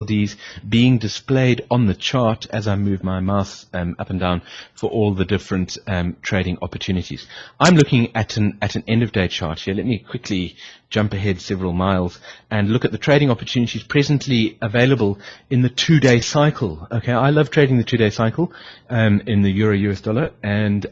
FLDs being displayed on the chart as I move my mouse up and down for all the different trading opportunities. I'm looking at an end of day chart here. Let me quickly jump ahead several miles and look at the trading opportunities presently available in the 2-day cycle. Okay, I love trading the 2-day cycle in the euro US dollar, and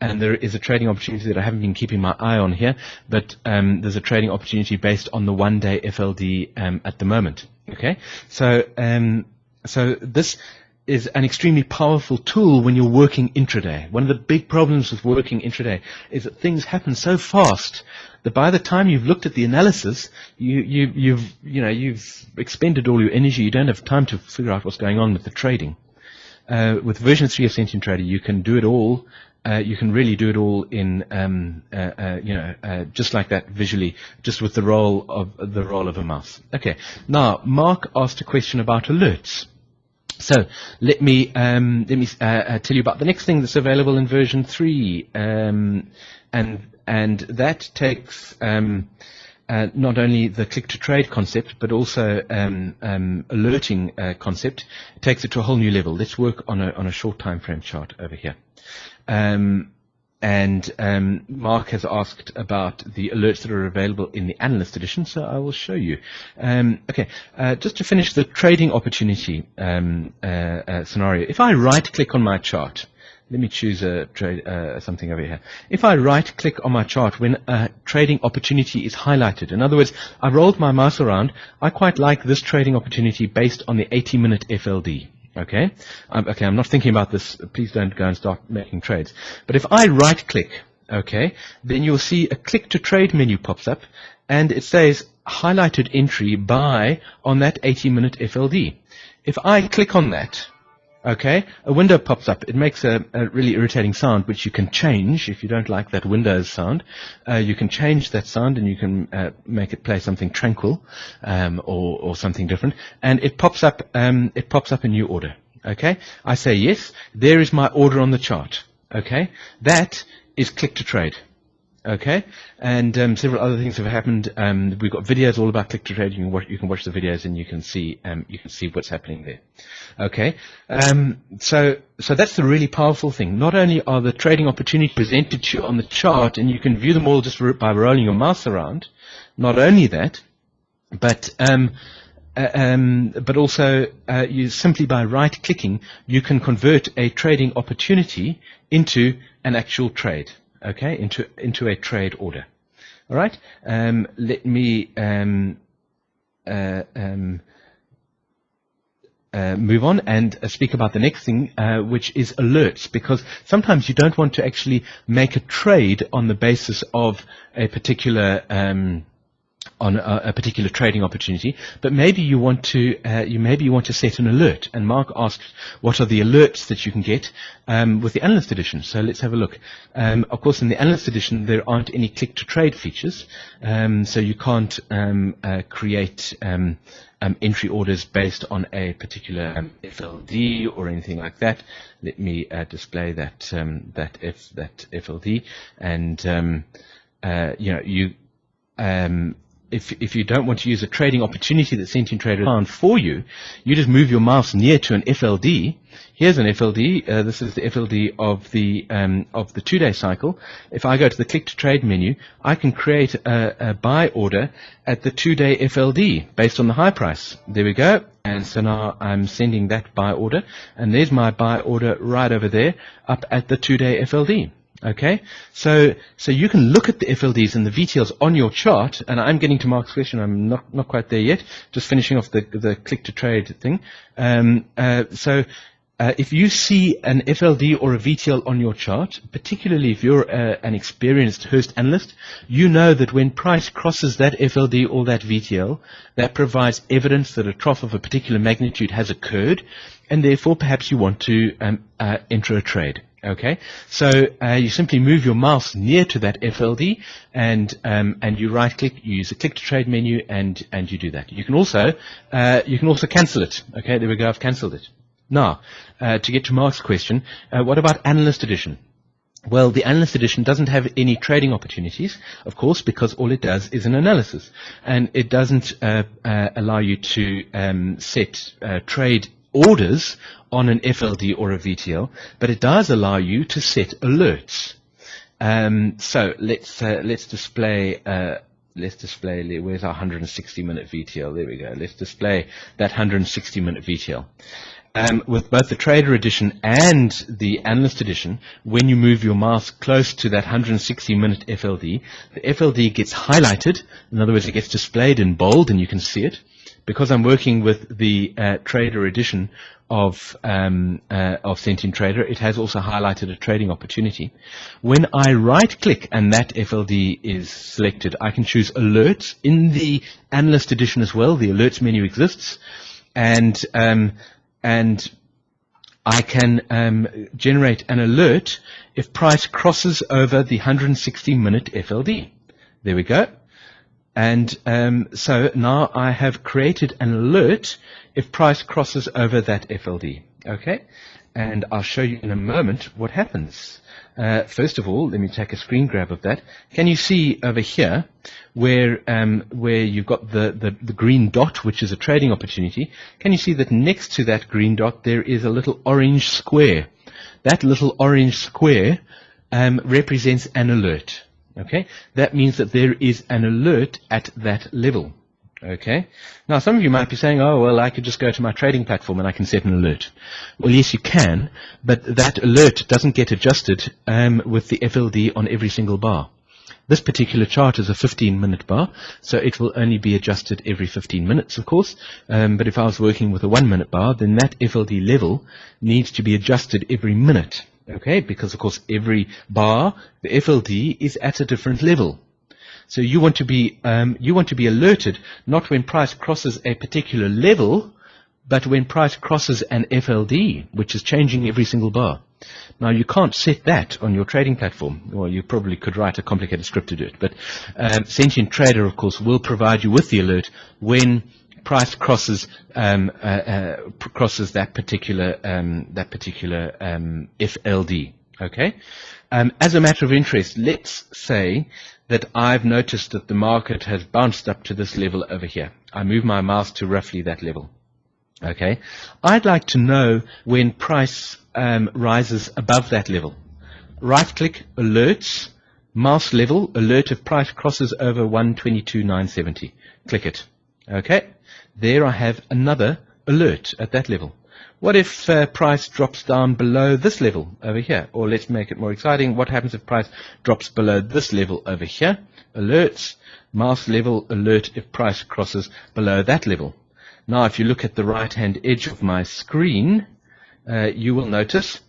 there is a trading opportunity that I haven't been keeping my eye on here, but there's a trading opportunity based on the 1-day FLD at the moment. Okay, so this is an extremely powerful tool when you're working intraday. One of the big problems with working intraday is that things happen so fast that by the time you've looked at the analysis, you've expended all your energy. You don't have time to figure out what's going on with the trading. With version 3 of Sentient Trader, you can do it all. You can really do it all in, just like that visually, just with the role of a mouse. Okay. Now, Mark asked a question about alerts. So let me tell you about the next thing that's available in version 3, and that takes not only the click to trade concept, but also alerting concept. It takes it to a whole new level. Let's work on a short time frame chart over here. Mark has asked about the alerts that are available in the analyst edition, so I will show you. Just to finish the trading opportunity scenario, if I right-click on my chart, let me choose a trade, something over here. If I right-click on my chart when a trading opportunity is highlighted, in other words, I rolled my mouse around, I quite like this trading opportunity based on the 80-minute FLD. Okay, I'm not thinking about this. Please don't go and start making trades. But if I right-click, okay, then you'll see a click-to-trade menu pops up, and it says highlighted entry buy on that 80-minute FLD. If I click on that, okay, a window pops up. It makes a really irritating sound, which you can change if you don't like that Windows sound. You can change that sound, and you can make it play something tranquil or something different. And it pops up a new order. Okay, I say yes. There is my order on the chart. Okay, that is click to trade. Okay, and several other things have happened. We've got videos all about click to trade. You can watch the videos, and you can see what's happening there. Okay, so that's the really powerful thing. Not only are the trading opportunities presented to you on the chart, and you can view them all just by rolling your mouse around. Not only that, but also you simply by right-clicking, you can convert a trading opportunity into an actual trade. Okay, into a trade order. All right. Let me move on and speak about the next thing, which is alerts, because sometimes you don't want to actually make a trade on the basis of a particular trading opportunity, but maybe you want to set an alert. And Mark asked, what are the alerts that you can get with the analyst edition? So let's have a look. Of course, in the analyst edition, there aren't any click to trade features, so you can't create entry orders based on a particular FLD or anything like that. Let me display that FLD, and if you don't want to use a trading opportunity that Sentient Trader found for you, you just move your mouse near to an FLD. Here's an FLD. This is the FLD of the 2-day cycle. If I go to the click to trade menu, I can create a buy order at the 2-day FLD based on the high price. There we go. And so now I'm sending that buy order, and there's my buy order right over there up at the 2-day FLD. Okay, so you can look at the FLDs and the VTLs on your chart, and I'm getting to Mark's question. I'm not quite there yet. Just finishing off the click to trade thing. If you see an FLD or a VTL on your chart, particularly if you're an experienced Hurst analyst, you know that when price crosses that FLD or that VTL, that provides evidence that a trough of a particular magnitude has occurred, and therefore perhaps you want to enter a trade. Okay, so you simply move your mouse near to that FLD, and you right-click, you use the click-to-trade menu, and you do that. You can also cancel it. Okay, there we go. I've cancelled it. Now, to get to Mark's question, what about Analyst Edition? Well, the analyst edition doesn't have any trading opportunities, of course, because all it does is an analysis. And it doesn't allow you to set trade orders on an FLD or a VTL, but it does allow you to set alerts. So let's display, where's our 160-minute VTL? There we go. Let's display that 160-minute VTL. With both the Trader Edition and the Analyst Edition, when you move your mouse close to that 160-minute FLD, the FLD gets highlighted. In other words, it gets displayed in bold, and you can see it. Because I'm working with the Trader Edition of Sentient Trader, it has also highlighted a trading opportunity. When I right-click and that FLD is selected, I can choose Alerts. In the Analyst Edition as well, the Alerts menu exists, and I can generate an alert if price crosses over the 160-minute FLD. There we go. And so now I have created an alert if price crosses over that FLD. Okay? And I'll show you in a moment what happens. First of all, let me take a screen grab of that. Can you see over here where you've got the green dot, which is a trading opportunity? Can you see that next to that green dot there is a little orange square? That little orange square represents an alert. Okay, that means that there is an alert at that level. Okay, now some of you might be saying, oh, well, I could just go to my trading platform and I can set an alert. Well, yes, you can, but that alert doesn't get adjusted with the FLD on every single bar. This particular chart is a 15-minute bar, so it will only be adjusted every 15 minutes, of course. But if I was working with a 1-minute bar, then that FLD level needs to be adjusted every minute. Okay, because of course every bar, the FLD is at a different level. So you want to be alerted not when price crosses a particular level, but when price crosses an FLD, which is changing every single bar. Now you can't set that on your trading platform. Well, you probably could write a complicated script to do it, but Sentient Trader, of course, will provide you with the alert when price crosses crosses that particular FLD. Okay. As a matter of interest, let's say that I've noticed that the market has bounced up to this level over here. I move my mouse to roughly that level. Okay. I'd like to know when price rises above that level. Right-click, alerts, mouse level, alert if price crosses over 122,970. Click it. Okay. There I have another alert at that level. What if price drops down below this level over here? Or let's make it more exciting. What happens if price drops below this level over here? Alerts, mouse level, alert if price crosses below that level. Now if you look at the right-hand edge of my screen, you will notice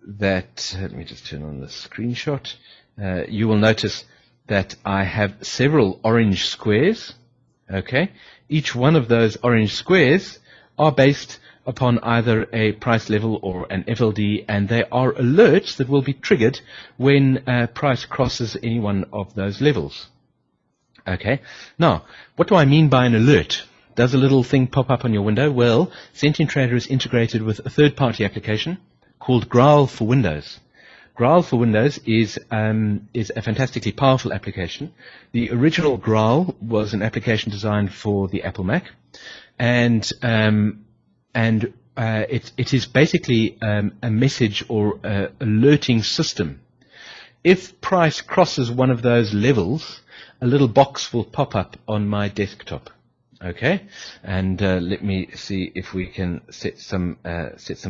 that, let me just turn on the screenshot. You will notice that I have several orange squares. Okay. Each one of those orange squares are based upon either a price level or an FLD, and they are alerts that will be triggered when price crosses any one of those levels. Okay. Now, what do I mean by an alert? Does a little thing pop up on your window? Well, Sentient Trader is integrated with a third-party application called Growl for Windows. Growl for Windows is a fantastically powerful application. The original Growl was an application designed for the Apple Mac, and it is basically a message or alerting system. If price crosses one of those levels, a little box will pop up on my desktop. Okay, and let me see if we can set some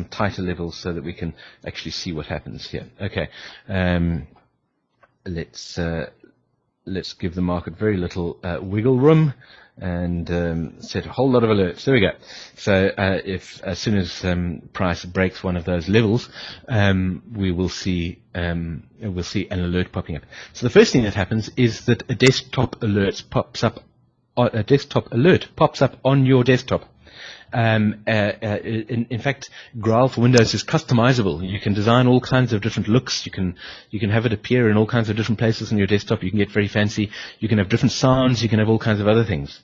tighter levels so that we can actually see what happens here. Okay, let's give the market very little wiggle room and set a whole lot of alerts. There we go. So if as soon as price breaks one of those levels, we will see an alert popping up. So the first thing that happens is that a desktop alert pops up on your desktop. In fact, Growl for Windows is customizable. You can design all kinds of different looks. You can have it appear in all kinds of different places on your desktop. You can get very fancy. You can have different sounds. You can have all kinds of other things.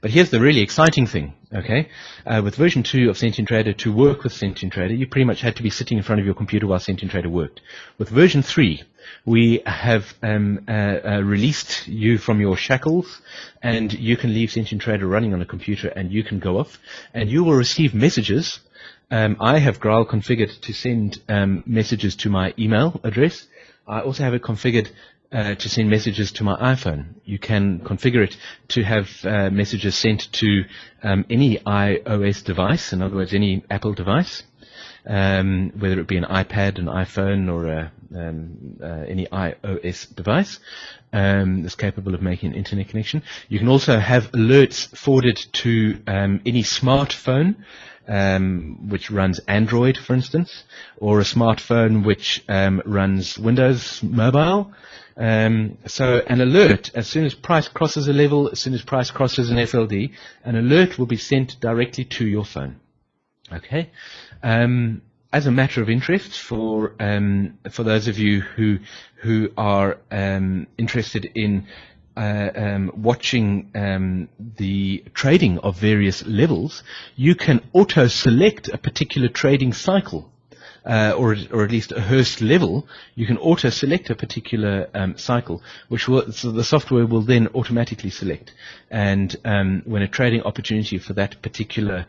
But here's the really exciting thing, okay? With version 2 of Sentient Trader, to work with Sentient Trader, you pretty much had to be sitting in front of your computer while Sentient Trader worked. With version 3, we have released you from your shackles, and you can leave Sentient Trader running on a computer, and you can go off, and you will receive messages. I have Graal configured to send messages to my email address. I also have it configured to send messages to my iPhone. You can configure it to have messages sent to any iOS device, in other words, any Apple device, whether it be an iPad, an iPhone, or any iOS device that's capable of making an internet connection. You can also have alerts forwarded to any smartphone which runs Android, for instance, or a smartphone which runs Windows Mobile. So an alert, as soon as price crosses a level, as soon as price crosses an FLD, an alert will be sent directly to your phone. Okay. As a matter of interest, for those of you who are interested in watching the trading of various levels, you can auto-select a particular trading cycle. Or at least a Hurst level. You can auto-select a particular cycle, which so the software will then automatically select. And when a trading opportunity for that particular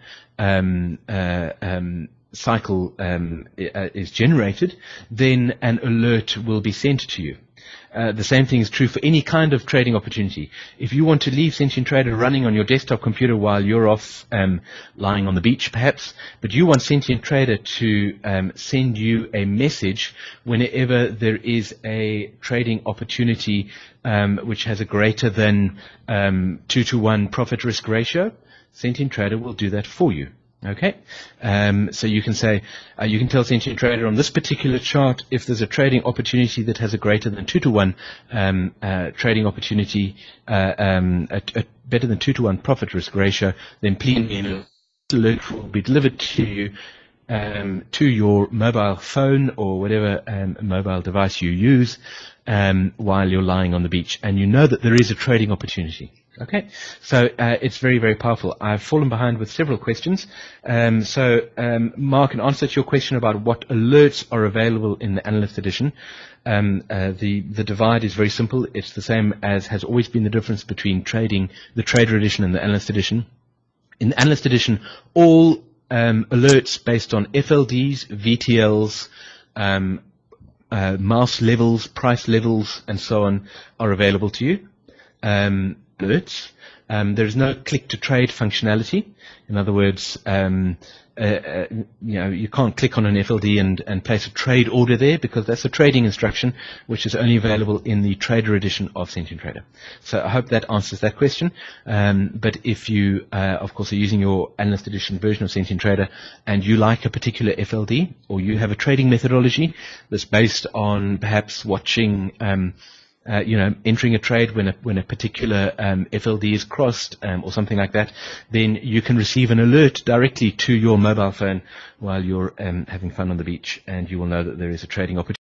cycle is generated, then an alert will be sent to you. The same thing is true for any kind of trading opportunity. If you want to leave Sentient Trader running on your desktop computer while you're off lying on the beach, perhaps, but you want Sentient Trader to send you a message whenever there is a trading opportunity which has a greater than 2-to-1 profit-risk ratio, Sentient Trader will do that for you. Okay, so you can say, you can tell Sentient Trader on this particular chart, if there's a trading opportunity that has a greater than 2-to-1 trading opportunity, a better than 2-to-1 profit risk ratio, then please an alert will be delivered to you to your mobile phone or whatever mobile device you use while you're lying on the beach, and you know that there is a trading opportunity. Okay, so it's very, very powerful. I've fallen behind with several questions. Mark, in answer to your question about what alerts are available in the Analyst Edition, the divide is very simple. It's the same as has always been the difference between the Trader Edition and the Analyst Edition. In the Analyst Edition, all alerts based on FLDs, VTLs, mouse levels, price levels, and so on are available to you. Alerts. There is no click to trade functionality. In other words, you can't click on an FLD and place a trade order there, because that's a trading instruction which is only available in the Trader Edition of Sentient Trader. So I hope that answers that question. But if you, of course, are using your Analyst Edition version of Sentient Trader and you like a particular FLD, or you have a trading methodology that's based on perhaps watching entering a trade when a particular FLD is crossed or something like that, then you can receive an alert directly to your mobile phone while you're having fun on the beach, and you will know that there is a trading opportunity.